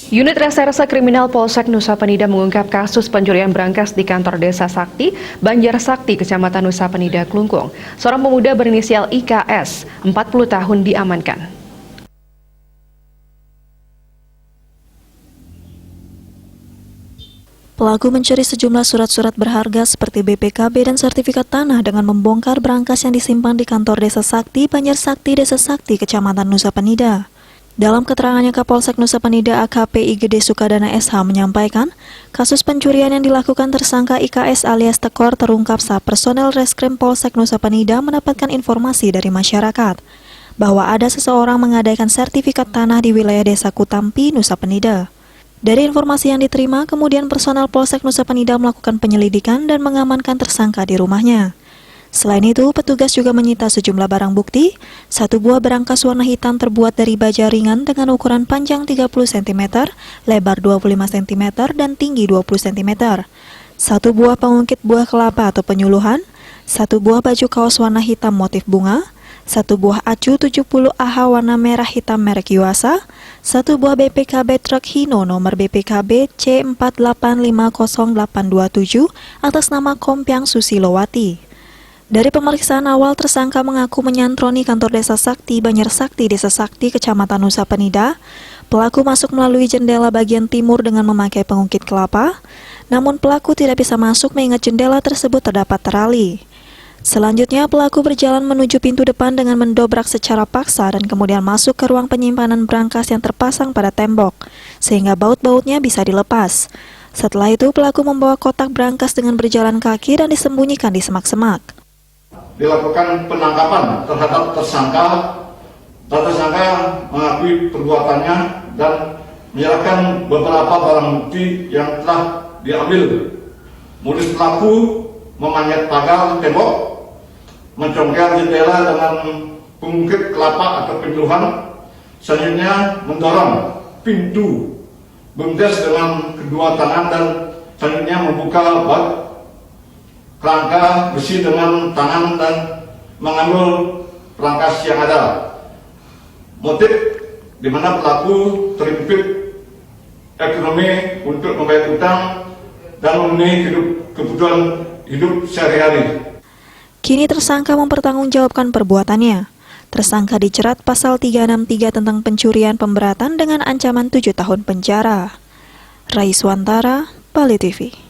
Unit Reserse Kriminal Polsek Nusa Penida mengungkap kasus pencurian berangkas di kantor Desa Sakti, Banjar Sakti, Kecamatan Nusa Penida, Klungkung. Seorang pemuda berinisial IKS, 40 tahun diamankan. Pelaku mencuri sejumlah surat-surat berharga seperti BPKB dan sertifikat tanah dengan membongkar berangkas yang disimpan di kantor Desa Sakti, Banjar Sakti, Desa Sakti, Kecamatan Nusa Penida. Dalam keterangannya, Kapolsek Nusa Penida AKP IGD Sukadana SH menyampaikan, kasus pencurian yang dilakukan tersangka IKS alias Tekor terungkap saat personel Reskrim Polsek Nusa Penida mendapatkan informasi dari masyarakat bahwa ada seseorang menggadaikan sertifikat tanah di wilayah Desa Kutampi, Nusa Penida. Dari informasi yang diterima, kemudian personel Polsek Nusa Penida melakukan penyelidikan dan mengamankan tersangka di rumahnya. Selain itu, petugas juga menyita sejumlah barang bukti, satu buah berangkas warna hitam terbuat dari baja ringan dengan ukuran panjang 30 cm, lebar 25 cm, dan tinggi 20 cm, satu buah pengungkit buah kelapa atau penyuluhan, satu buah baju kaos warna hitam motif bunga, satu buah acu 70 AH warna merah hitam merek Yuasa, satu buah BPKB truk Hino nomor BPKB C48500827 atas nama Kompiang Susilowati. Dari pemeriksaan awal, tersangka mengaku menyantroni kantor Desa Sakti, Banjar Sakti, Desa Sakti, Kecamatan Nusa Penida. Pelaku masuk melalui jendela bagian timur dengan memakai pengungkit kelapa, namun pelaku tidak bisa masuk mengingat jendela tersebut terdapat terali. Selanjutnya, pelaku berjalan menuju pintu depan dengan mendobrak secara paksa dan kemudian masuk ke ruang penyimpanan berangkas yang terpasang pada tembok, sehingga baut-bautnya bisa dilepas. Setelah itu, pelaku membawa kotak berangkas dengan berjalan kaki dan disembunyikan di semak-semak. Dilakukan penangkapan terhadap tersangka dan tersangka mengakui perbuatannya dan menyerahkan beberapa barang bukti yang telah diambil. Modus pelaku memanjat pagar tembok, mencongkel jendela dengan pengungkit kelapa atau penyuluhan, selanjutnya mendorong pintu bundes dengan kedua tangan dan selanjutnya membuka bak kerangka besi dengan tangan dan mengambil perangkas yang ada. Motif di mana pelaku terimpit ekonomi untuk membayar utang dan memenuhi kebutuhan hidup sehari-hari. Kini tersangka mempertanggungjawabkan perbuatannya. Tersangka dijerat pasal 363 tentang pencurian pemberatan dengan ancaman 7 tahun penjara. Raiswantara, Bali TV.